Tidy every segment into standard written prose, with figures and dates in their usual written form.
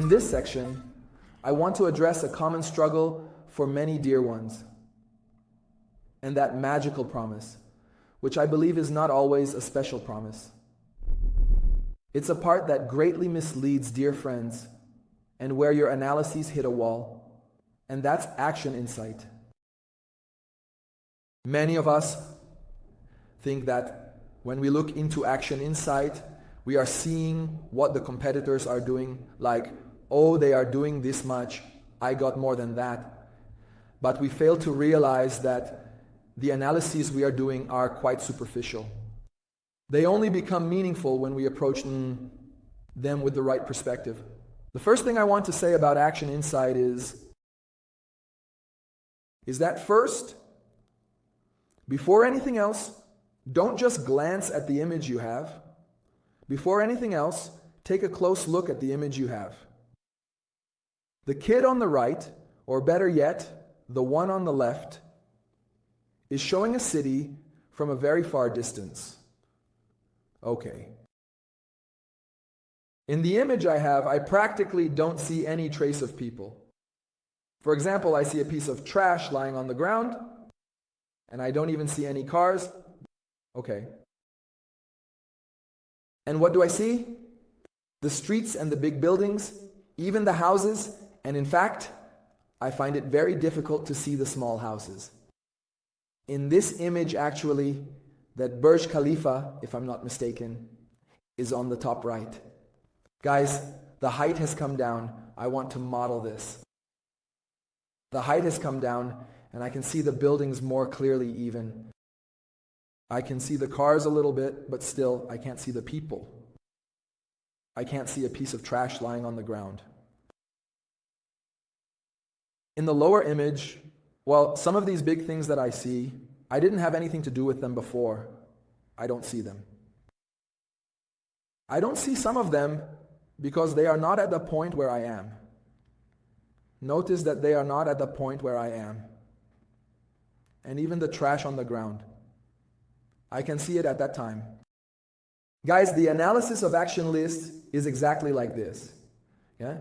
In this section, I want to address a common struggle for many dear ones, and that magical promise, which I believe is not always a special promise. It's a part that greatly misleads dear friends and where your analyses hit a wall, and that's action insight. Many of us think that when we look into action insight, we are seeing what the competitors are doing, like, oh, they are doing this much, I got more than that. But we fail to realize that the analyses we are doing are quite superficial. They only become meaningful when we approach them with the right perspective. The first thing I want to say about action insight is that first, before anything else, don't just glance at the image you have. Before anything else, take a close look at the image you have. The kid on the right, or better yet, the one on the left, is showing a city from a very far distance. Okay. In the image I have, I practically don't see any trace of people. For example, I see a piece of trash lying on the ground, and I don't even see any cars. Okay. And what do I see? The streets and the big buildings, even the houses, and in fact, I find it very difficult to see the small houses. In this image, actually, that Burj Khalifa, if I'm not mistaken, is on the top right. Guys, the height has come down. I want to model this. The height has come down, and I can see the buildings more clearly even. I can see the cars a little bit, but still, I can't see the people. I can't see a piece of trash lying on the ground. In the lower image, well, some of these big things that I see, I didn't have anything to do with them before. I don't see them. I don't see some of them because they are not at the point where I am. Notice that they are not at the point where I am. And even the trash on the ground. I can see it at that time. Guys, the analysis of action list is exactly like this. Yeah?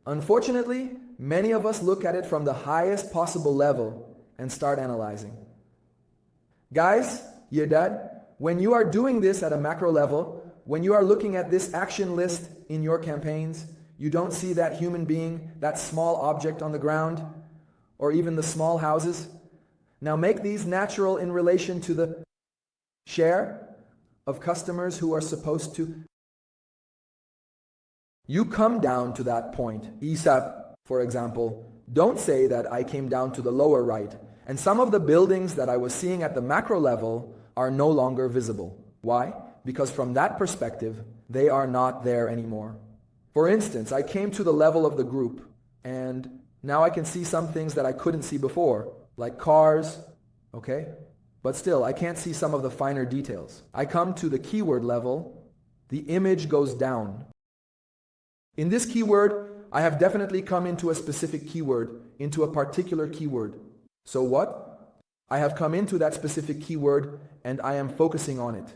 Unfortunately, many of us look at it from the highest possible level and start analyzing. Guys, Yedad, when you are doing this at a macro level, when you are looking at this action list in your campaigns, you don't see that human being, that small object on the ground, or even the small houses. Now make these natural in relation to the share of customers who are supposed to. You come down to that point. Isa, for example, don't say that I came down to the lower right. And some of the buildings that I was seeing at the macro level are no longer visible. Why? Because from that perspective, they are not there anymore. For instance, I came to the level of the group, and now I can see some things that I couldn't see before, like cars, okay? But still, I can't see some of the finer details. I come to the keyword level, the image goes down. In this keyword, I have definitely come into a specific keyword, into a particular keyword. So what? I have come into that specific keyword and I am focusing on it.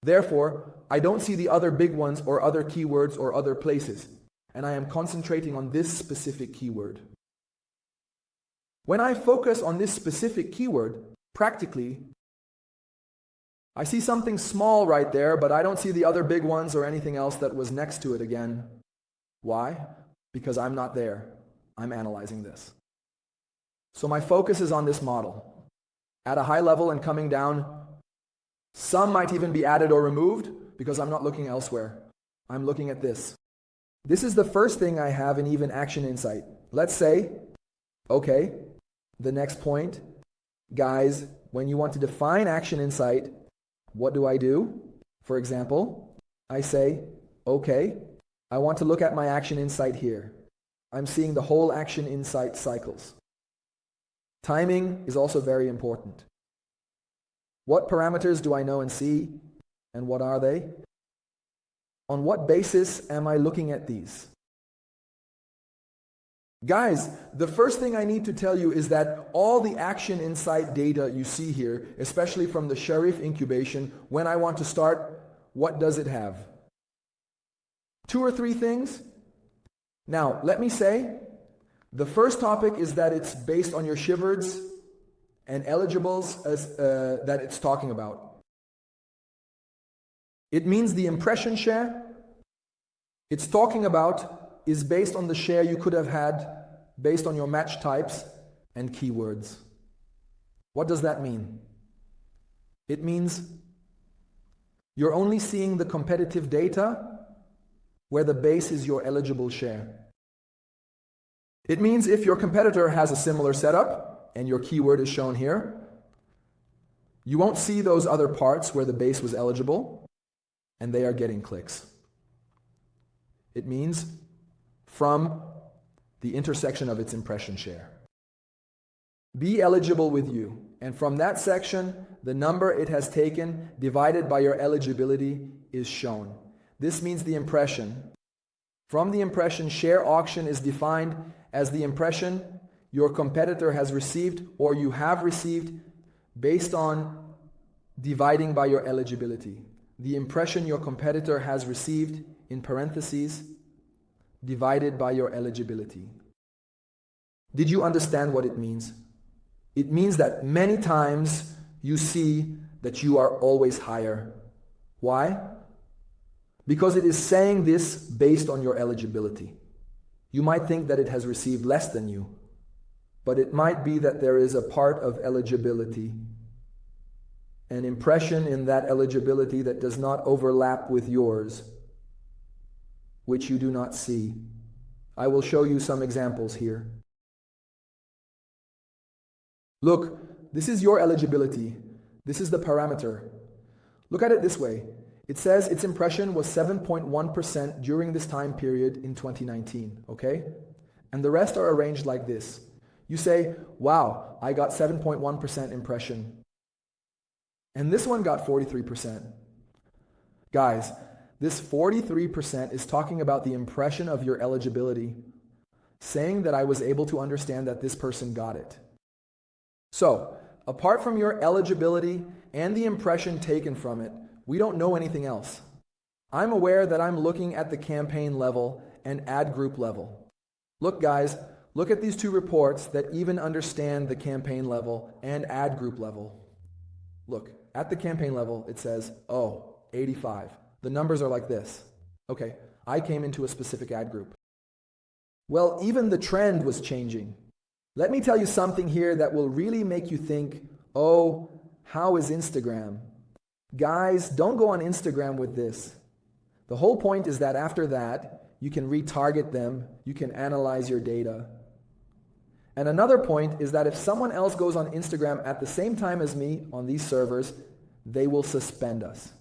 Therefore, I don't see the other big ones or other keywords or other places, and I am concentrating on this specific keyword. When I focus on this specific keyword, practically, I see something small right there, but I don't see the other big ones or anything else that was next to it again. Why? Because I'm not there. I'm analyzing this. So my focus is on this model. At a high level and coming down, some might even be added or removed because I'm not looking elsewhere. I'm looking at this. This is the first thing I have in even action insight. Let's say, okay, the next point, guys, when you want to define action insight, what do? For example, I say, okay, I want to look at my action insight here. I'm seeing the whole action insight cycles. Timing is also very important. What parameters do I know and see, and what are they? On what basis am I looking at these? Guys, the first thing I need to tell you is that all the action insight data you see here, especially from the Sharif incubation, when I want to start, what does it have? 2 or 3 things? Now, let me say, the first topic is that it's based on your shivards and eligibles that it's talking about. It means the impression share it's talking about is based on the share you could have had based on your match types and keywords. What does that mean? It means you're only seeing the competitive data where the base is your eligible share. It means if your competitor has a similar setup and your keyword is shown here, you won't see those other parts where the base was eligible and they are getting clicks. It means from the intersection of its impression share. Be eligible with you, and from that section, the number it has taken divided by your eligibility is shown. This means the impression. From the impression, share auction is defined as the impression your competitor has received or you have received based on dividing by your eligibility. The impression your competitor has received, in parentheses, divided by your eligibility. Did you understand what it means? It means that many times you see that you are always higher. Why? Because it is saying this based on your eligibility. You might think that it has received less than you, but it might be that there is a part of eligibility, an impression in that eligibility that does not overlap with yours, which you do not see. I will show you some examples here. Look, this is your eligibility. This is the parameter. Look at it this way. It says its impression was 7.1% during this time period in 2019, okay? And the rest are arranged like this. You say, wow, I got 7.1% impression. And this one got 43%. Guys, this 43% is talking about the impression of your eligibility, saying that I was able to understand that this person got it. So, apart from your eligibility and the impression taken from it, we don't know anything else. I'm aware that I'm looking at the campaign level and ad group level. Look guys, look at these two reports that even understand the campaign level and ad group level. Look, at the campaign level it says, 85. The numbers are like this. Okay, I came into a specific ad group. Well, even the trend was changing. Let me tell you something here that will really make you think, how is Instagram? Guys, don't go on Instagram with this. The whole point is that after that, you can retarget them, you can analyze your data. And another point is that if someone else goes on Instagram at the same time as me on these servers, they will suspend us.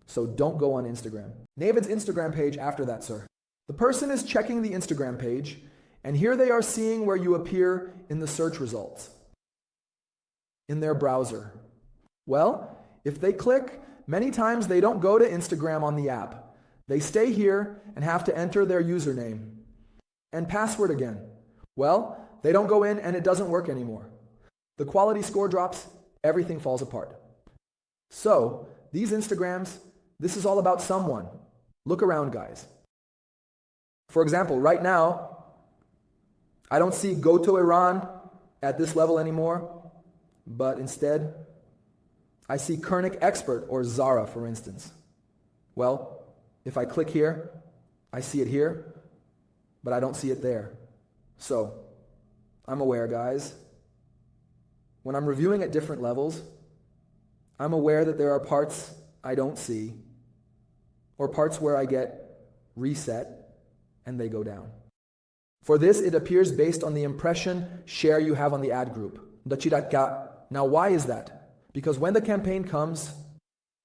So don't go on Instagram. Navid's Instagram page after that, sir. The person is checking the Instagram page, and here they are seeing where you appear in the search results in their browser. Well, if they click, many times they don't go to Instagram on the app. They stay here and have to enter their username and password again. Well, they don't go in and it doesn't work anymore. The quality score drops, everything falls apart. So, these Instagrams, this is all about someone. Look around, guys. For example, right now, I don't see Go to Iran at this level anymore, but instead, I see Kernick Expert or Zara, for instance. Well, if I click here, I see it here, but I don't see it there. So, I'm aware, guys. When I'm reviewing at different levels, I'm aware that there are parts I don't see, or parts where I get reset and they go down. For this, it appears based on the impression share you have on the ad group. Now, why is that? Because when the campaign comes,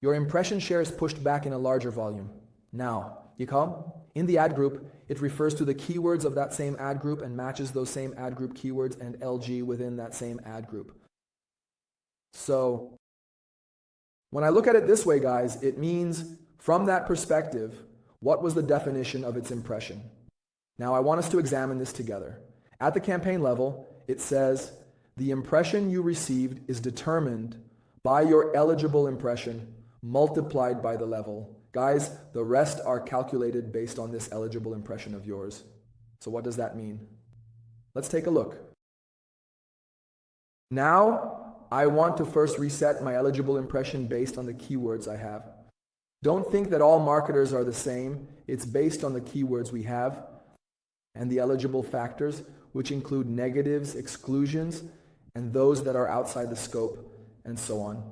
your impression share is pushed back in a larger volume. Now, in the ad group, it refers to the keywords of that same ad group and matches those same ad group keywords and LG within that same ad group. So, when I look at it this way, guys, it means, from that perspective, what was the definition of its impression? Now, I want us to examine this together. At the campaign level, it says, the impression you received is determined by your eligible impression multiplied by the level. Guys, the rest are calculated based on this eligible impression of yours. So what does that mean? Let's take a look. Now, I want to first reset my eligible impression based on the keywords I have. Don't think that all marketers are the same. It's based on the keywords we have and the eligible factors, which include negatives, exclusions, and those that are outside the scope, and so on.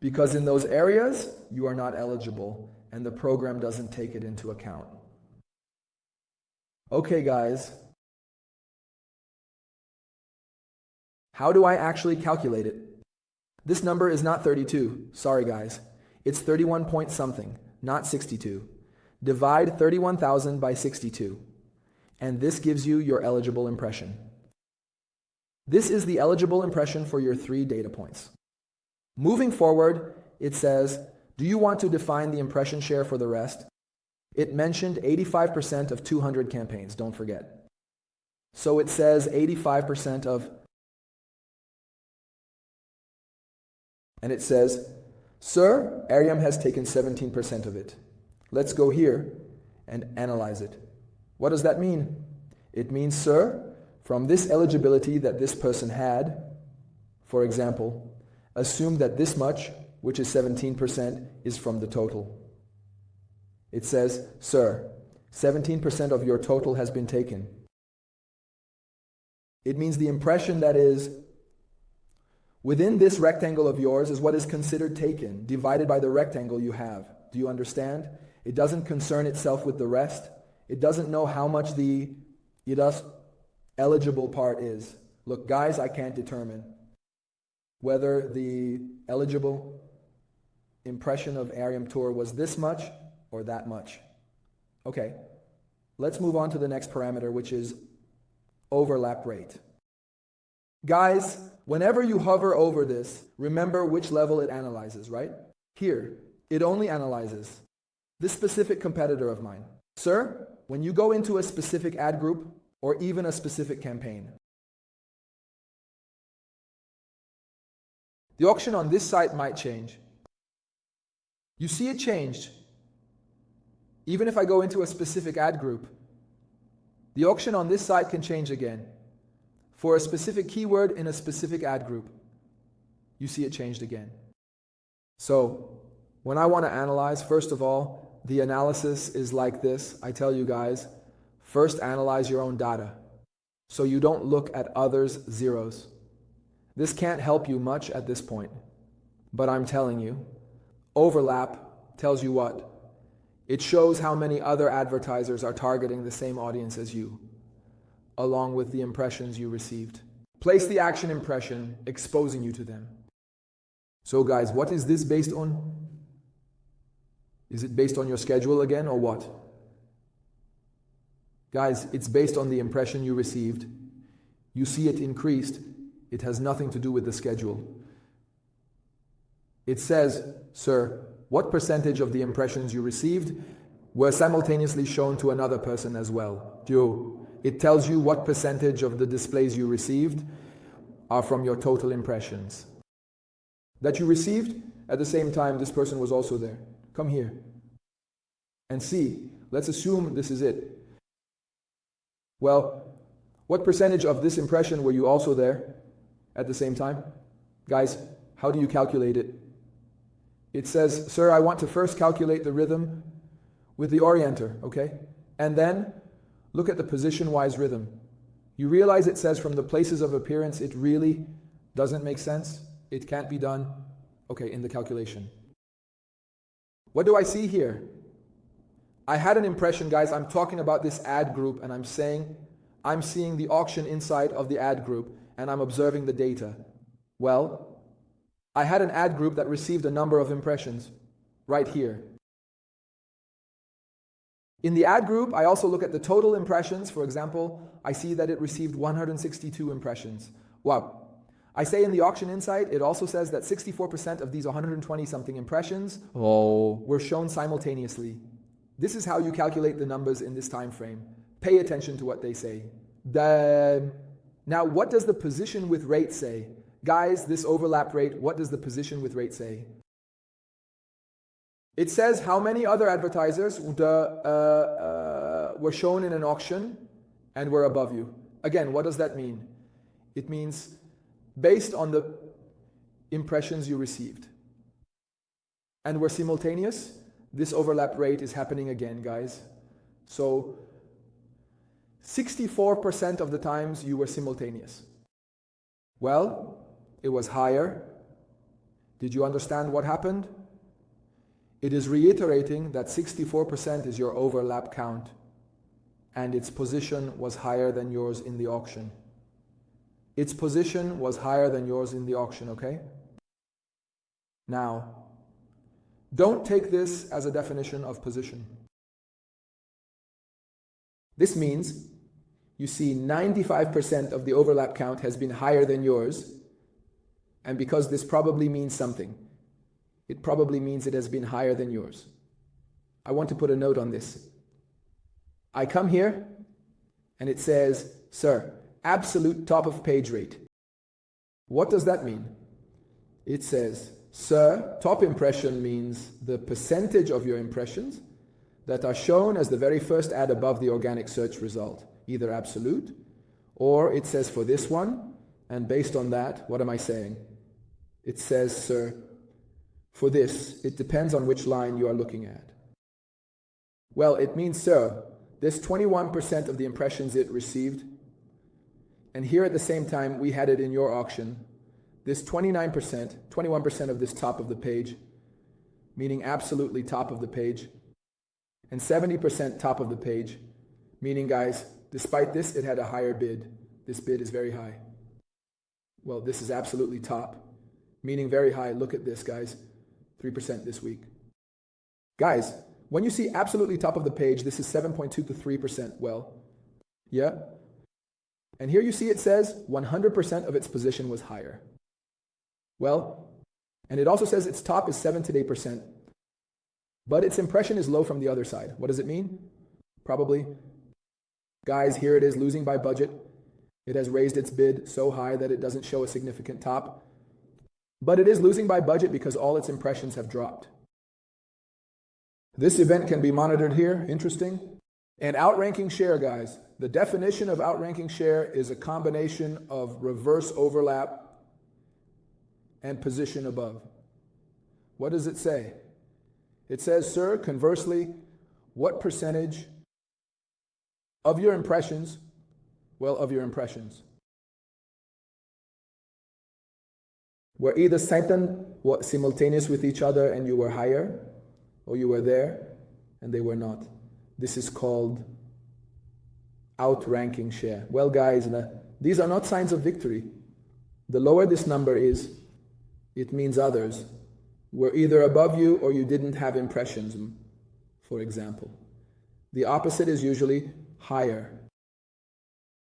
Because in those areas, you are not eligible, and the program doesn't take it into account. Okay, guys. How do I actually calculate it? This number is not 32. Sorry, guys. It's 31 point something, not 62. Divide 31,000 by 62. And this gives you your eligible impression. This is the eligible impression for your 3 data points. Moving forward, it says, do you want to define the impression share for the rest? It mentioned 85% of 200 campaigns, don't forget. So it says 85% of, and it says, Sir, Ariam has taken 17% of it. Let's go here and analyze it. What does that mean? It means, sir, from this eligibility that this person had, for example, assume that this much, which is 17%, is from the total. It says, sir, 17% of your total has been taken. It means the impression that is within this rectangle of yours is what is considered taken, divided by the rectangle you have. Do you understand? It doesn't concern itself with the rest. It doesn't know how much the eligible part is. Look, guys, I can't determine whether the eligible impression of Ariam Tour was this much or that much. Okay, let's move on to the next parameter, which is overlap rate. Guys, whenever you hover over this, remember which level it analyzes, right? Here, it only analyzes this specific competitor of mine. Sir, when you go into a specific ad group or even a specific campaign, the auction on this site might change. You see it changed. Even if I go into a specific ad group, the auction on this site can change again. For a specific keyword in a specific ad group, you see it changed again. So, when I want to analyze, first of all, the analysis is like this. I tell you guys, first analyze your own data, so you don't look at others' zeros. This can't help you much at this point, but I'm telling you, overlap tells you what? It shows how many other advertisers are targeting the same audience as you, along with the impressions you received. Place the action impression, exposing you to them. So guys, what is this based on? Is it based on your schedule again, or what? Guys, it's based on the impression you received. You see it increased. It has nothing to do with the schedule. It says, sir, what percentage of the impressions you received were simultaneously shown to another person as well? It tells you what percentage of the displays you received are from your total impressions. That you received, at the same time this person was also there. Come here and see. Let's assume this is it. Well, what percentage of this impression were you also there at the same time? Guys, how do you calculate it? It says, sir, I want to first calculate the rhythm with the orienter, okay? And then look at the position-wise rhythm. You realize it says from the places of appearance, it really doesn't make sense. It can't be done, okay, in the calculation. What do I see here? I had an impression, guys. I'm talking about this ad group, and I'm saying I'm seeing the auction inside of the ad group, and I'm observing the data. Well, I had an ad group that received a number of impressions right here. In the ad group, I also look at the total impressions. For example, I see that it received 162 impressions. Wow. I say in the auction insight, it also says that 64% of these 120 something impressions were shown simultaneously. This is how you calculate the numbers in this time frame. Pay attention to what they say. Now, what does the position with rate say? Guys, this overlap rate, what does the position with rate say? It says how many other advertisers were shown in an auction and were above you. Again, what does that mean? It means based on the impressions you received and were simultaneous, this overlap rate is happening again, guys. So 64% of the times you were simultaneous. Well, it was higher. Did you understand what happened? It is reiterating that 64% is your overlap count, and its position was higher than yours in the auction. Its position was higher than yours in the auction, okay? Now, don't take this as a definition of position. This means you see 95% of the overlap count has been higher than yours, and because this probably means something, it probably means it has been higher than yours. I want to put a note on this. I come here and it says, sir, absolute top of page rate. What does that mean? It says, sir, top impression means the percentage of your impressions that are shown as the very first ad above the organic search result, either absolute, or it says for this one, and based on that, what am I saying? It says, sir, for this, it depends on which line you are looking at. Well, it means, sir, this 21% of the impressions it received, and here at the same time we had it in your auction, this 21% of this top of the page, meaning absolutely top of the page, and 70% top of the page, meaning, guys, despite this, it had a higher bid. This bid is very high. Well, this is absolutely top, meaning very high. Look at this, guys, 3% this week. Guys, when you see absolutely top of the page, this is 7.2 to 3%. Well, yeah. And here you see it says 100% of its position was higher. Well, and it also says its top is 7 to 8%, but its impression is low from the other side. What does it mean? Probably, guys, here it is losing by budget. It has raised its bid so high that it doesn't show a significant top. But it is losing by budget because all its impressions have dropped. This event can be monitored here. Interesting. And outranking share, guys. The definition of outranking share is a combination of reverse overlap and position above. What does it say? It says, sir, conversely, what percentage of your impressions, were either simultaneous with each other and you were higher, or you were there and they were not. This is called outranking share. Well, guys, these are not signs of victory. The lower this number is, it means others were either above you or you didn't have impressions, for example. The opposite is usually higher,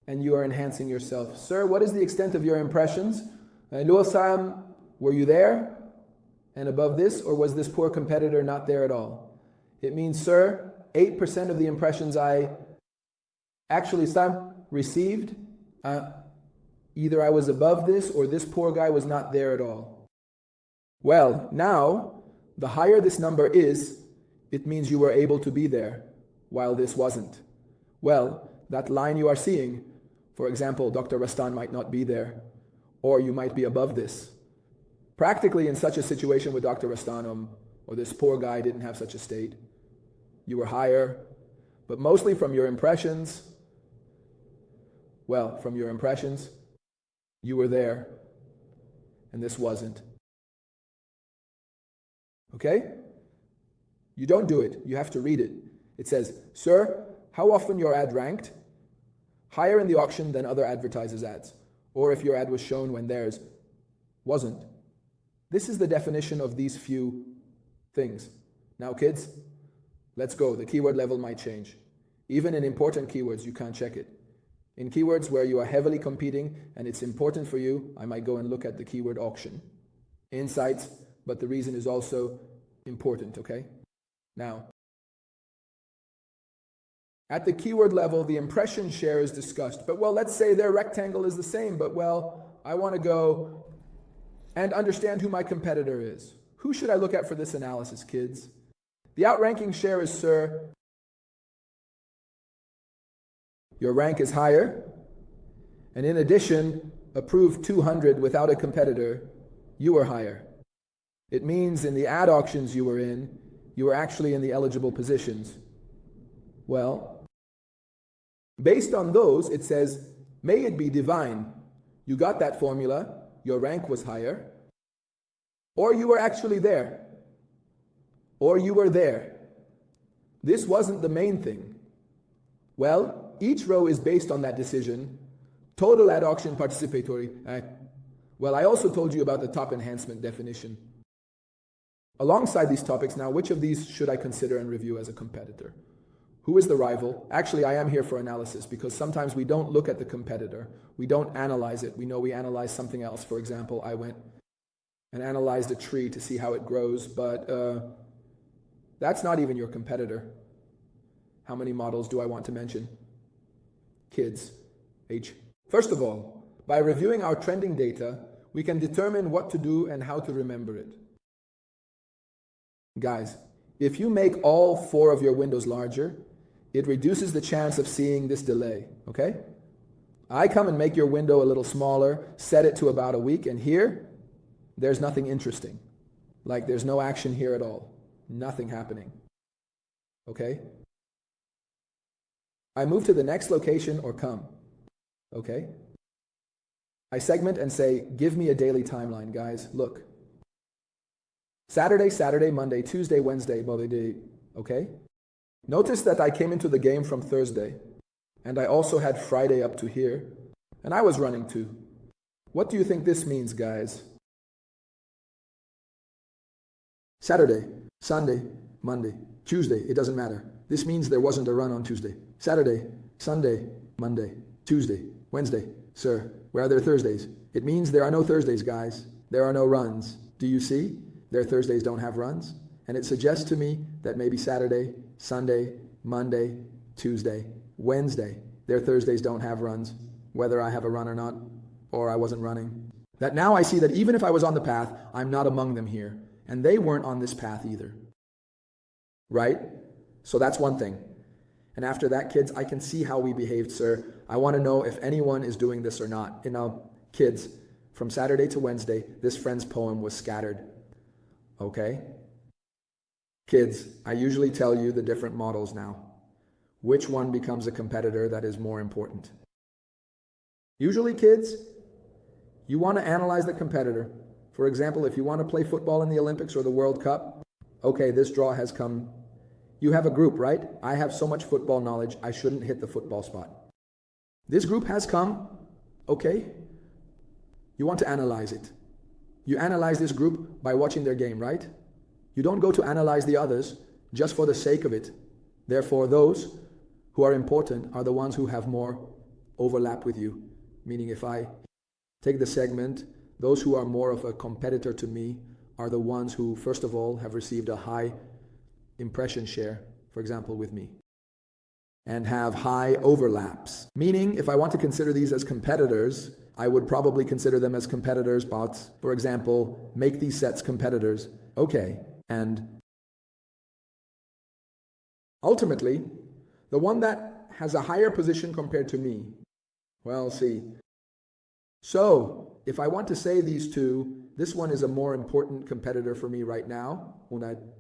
and you are enhancing yourself. Sir, what is the extent of your impressions? Were you there and above this, or was this poor competitor not there at all? It means, sir, 8% of the impressions I actually received, either I was above this or this poor guy was not there at all. Well, now, the higher this number is, it means you were able to be there, while this wasn't. Well, that line you are seeing, for example, Dr. Rastan might not be there, or you might be above this. Practically in such a situation with Dr. Rastan, or this poor guy didn't have such a state, you were higher, but mostly from your impressions, you were there, and this wasn't. Okay? You don't do it. You have to read it. It says, sir, how often your ad ranked higher in the auction than other advertisers' ads, or if your ad was shown when theirs wasn't. This is the definition of these few things. Now, kids, let's go. The keyword level might change. Even in important keywords, you can't check it. In keywords where you are heavily competing and it's important for you, I might go and look at the keyword auction. Insights, but the reason is also important, okay? Now, at the keyword level, the impression share is discussed. But well, let's say their rectangle is the same, but well, I want to go and understand who my competitor is. Who should I look at for this analysis, kids? The outranking share is, sir, your rank is higher, and in addition, approved 200 without a competitor, you were higher. It means in the ad auctions you were actually in the eligible positions. Well, based on those, it says, may it be divine. You got that formula, your rank was higher, or you were actually there, or you were there. This wasn't the main thing. Well, each row is based on that decision. Total ad auction participatory. Well, I also told you about the top enhancement definition. Alongside these topics now, which of these should I consider and review as a competitor? Who is the rival? Actually, I am here for analysis because sometimes we don't look at the competitor. We don't analyze it. We know we analyze something else. For example, I went and analyzed a tree to see how it grows, but that's not even your competitor. How many models do I want to mention? Kids. H. First of all, by reviewing our trending data, we can determine what to do and how to remember it. Guys, if you make all 4 of your windows larger, it reduces the chance of seeing this delay, okay? I come and make your window a little smaller, set it to about a week, and here, there's nothing interesting. Like there's no action here at all. Nothing happening. Okay? I move to the next location or come. Okay? I segment and say, give me a daily timeline, guys. Look. Saturday, Monday, Tuesday, Wednesday, okay? Notice that I came into the game from Thursday, and I also had Friday up to here, and I was running too. What do you think this means, guys? Saturday, Sunday, Monday, Tuesday, it doesn't matter. This means there wasn't a run on Tuesday. Saturday, Sunday, Monday, Tuesday, Wednesday. Sir, where are there Thursdays? It means there are no Thursdays, guys. There are no runs. Do you see? Their Thursdays don't have runs. And it suggests to me that maybe Saturday, Sunday, Monday, Tuesday, Wednesday, their Thursdays don't have runs, whether I have a run or not, or I wasn't running. That now I see that even if I was on the path, I'm not among them here. And they weren't on this path either. Right? So that's one thing. And after that, kids, I can see how we behaved, sir. I want to know if anyone is doing this or not. And now, kids, from Saturday to Wednesday, this friend's poem was scattered. Okay? Kids, I usually tell you the different models now. Which one becomes a competitor that is more important? Usually, kids, you want to analyze the competitor. For example, if you want to play football in the Olympics or the World Cup, okay, this draw has come. You have a group, right? I have so much football knowledge, I shouldn't hit the football spot. This group has come, okay? You want to analyze it. You analyze this group by watching their game, right? You don't go to analyze the others just for the sake of it. Therefore, those who are important are the ones who have more overlap with you. Meaning if I take the segment, those who are more of a competitor to me are the ones who, first of all, have received a high impression share, for example, with me, and have high overlaps. Meaning, if I want to consider these as competitors, I would probably consider them as competitors, but, for example, make these sets competitors. Okay, and ultimately, the one that has a higher position compared to me, well, see. So, if I want to say these two, this one is a more important competitor for me right now,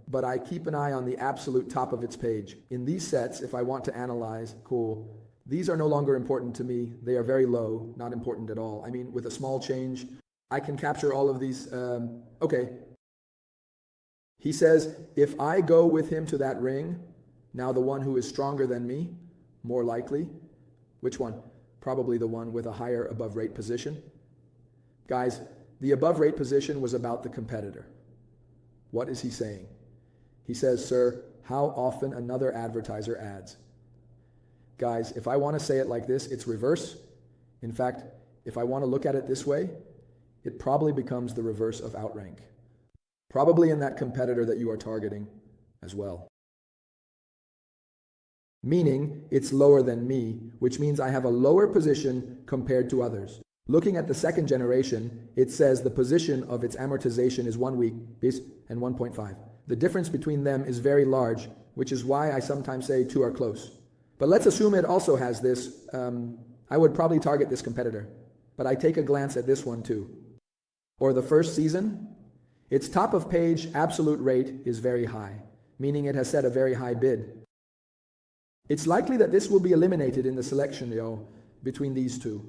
but I keep an eye on the absolute top of its page. In these sets, if I want to analyze, cool, these are no longer important to me. They are very low, not important at all. I mean, with a small change, I can capture all of these. Okay. He says, if I go with him to that ring, now the one who is stronger than me, more likely, which one? Probably the one with a higher above rate position. Guys, the above rate position was about the competitor. What is he saying? He says, sir, how often another advertiser adds. Guys, if I want to say it like this, it's reverse. In fact, if I want to look at it this way, it probably becomes the reverse of outrank. Probably in that competitor that you are targeting as well. Meaning, it's lower than me, which means I have a lower position compared to others. Looking at the second generation, it says the position of its amortization is 1 week and 1.5. The difference between them is very large, which is why I sometimes say two are close. But let's assume it also has this. I would probably target this competitor, but I take a glance at this one too. Or the first season, its top of page absolute rate is very high, meaning it has set a very high bid. It's likely that this will be eliminated in the selection, between these two.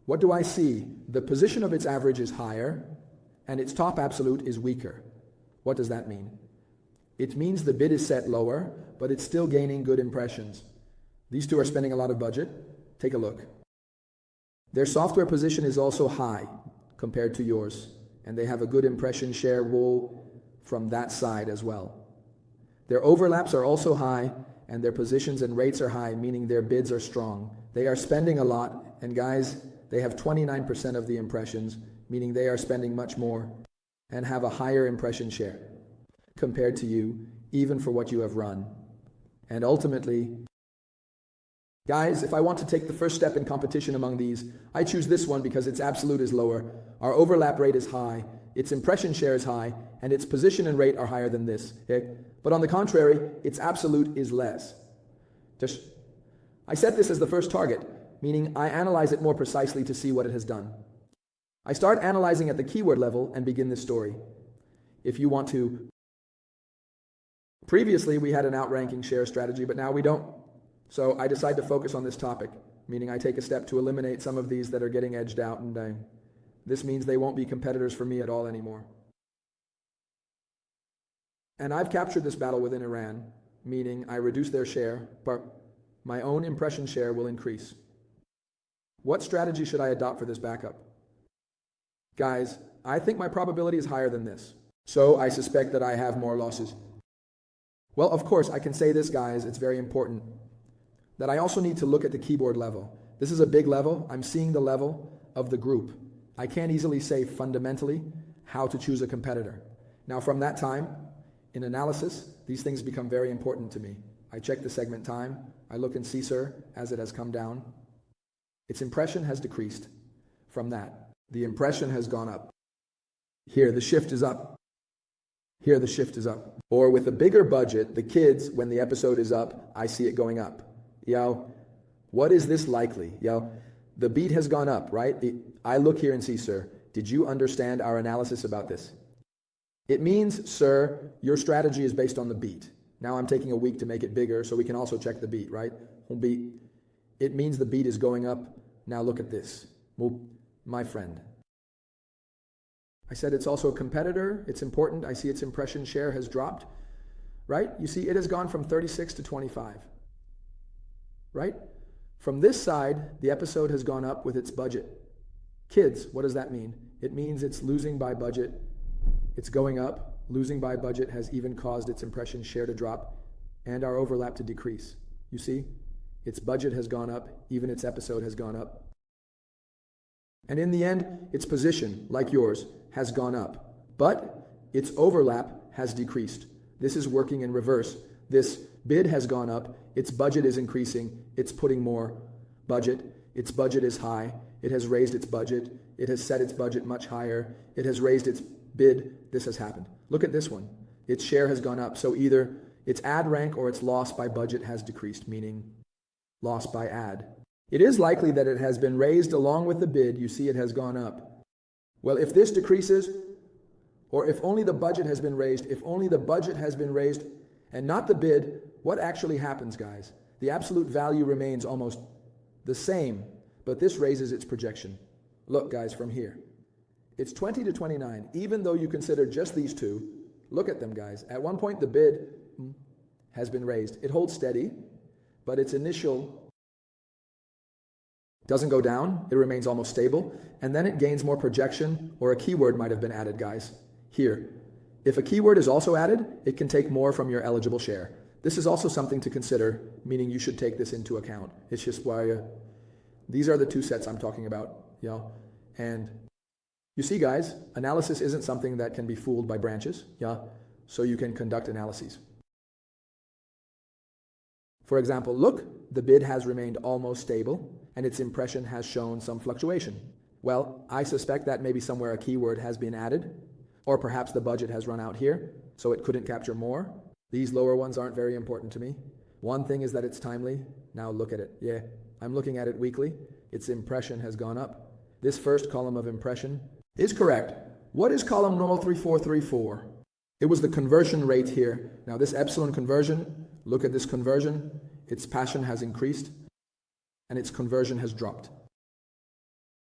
What do I see? The position of its average is higher, and its top absolute is weaker. What does that mean? It means the bid is set lower, but it's still gaining good impressions. These two are spending a lot of budget. Take a look. Their software position is also high compared to yours, and they have a good impression share role from that side as well. Their overlaps are also high, and their positions and rates are high, meaning their bids are strong. They are spending a lot, and guys, they have 29% of the impressions, meaning they are spending much more and have a higher impression share compared to you, even for what you have run. And ultimately, guys, if I want to take the first step in competition among these, I choose this one because its absolute is lower, our overlap rate is high, its impression share is high, and its position and rate are higher than this. Okay? But on the contrary, its absolute is less. I set this as the first target, meaning I analyze it more precisely to see what it has done. I start analyzing at the keyword level and begin this story. If you want to, previously we had an outranking share strategy, but now we don't. So I decide to focus on this topic, meaning I take a step to eliminate some of these that are getting edged out, and this means they won't be competitors for me at all anymore. And I've captured this battle within Iran, meaning I reduce their share, but my own impression share will increase. What strategy should I adopt for this backup? Guys, I think my probability is higher than this, so I suspect that I have more losses. Well, of course, I can say this, guys, it's very important, that I also need to look at the keyboard level. This is a big level. I'm seeing the level of the group. I can't easily say fundamentally how to choose a competitor. Now, from that time, in analysis, these things become very important to me. I check the segment time. I look in CSER as it has come down. Its impression has decreased. From that, the impression has gone up. Here, the shift is up. Here, the shift is up. Or with a bigger budget, the kids, when the episode is up, I see it going up. What is this likely? The beat has gone up, right? I look here and see, sir, did you understand our analysis about this? It means, sir, your strategy is based on the beat. Now I'm taking a week to make it bigger so we can also check the beat, right? It means the beat is going up. Now look at this. Well, my friend. I said it's also a competitor. It's important. I see its impression share has dropped, right? You see, it has gone from 36 to 25. Right? From this side, the episode has gone up with its budget. Kids, what does that mean? It means it's losing by budget. It's going up. Losing by budget has even caused its impression share to drop and our overlap to decrease. You see? Its budget has gone up. Even its episode has gone up. And in the end, its position, like yours, has gone up. But its overlap has decreased. This is working in reverse. This bid has gone up. Its budget is increasing. It's putting more budget. Its budget is high. It has raised its budget. It has set its budget much higher. It has raised its bid. This has happened. Look at this one. Its share has gone up. So either its ad rank or its loss by budget has decreased, meaning loss by ad. It is likely that it has been raised along with the bid. You see it has gone up. Well, if this decreases, or if only the budget has been raised, and not the bid, what actually happens, guys? The absolute value remains almost the same, but this raises its projection. Look, guys, from here. It's 20 to 29. Even though you consider just these two, look at them, guys. At one point, the bid has been raised. It holds steady, but its initial doesn't go down. It remains almost stable, and then it gains more projection, or a keyword might have been added, guys. Here. If a keyword is also added, it can take more from your eligible share. This is also something to consider, meaning you should take this into account. It's just why these are the two sets I'm talking about, And you see, guys, analysis isn't something that can be fooled by branches, So you can conduct analyses. For example, look, the bid has remained almost stable, and its impression has shown some fluctuation. Well, I suspect that maybe somewhere a keyword has been added. Or perhaps the budget has run out here, so it couldn't capture more. These lower ones aren't very important to me. One thing is that it's timely. Now look at it. Yeah, I'm looking at it weekly. Its impression has gone up. This first column of impression is correct. What is column normal 3434? It was the conversion rate here. Now this epsilon conversion, look at this conversion. Its passion has increased and its conversion has dropped.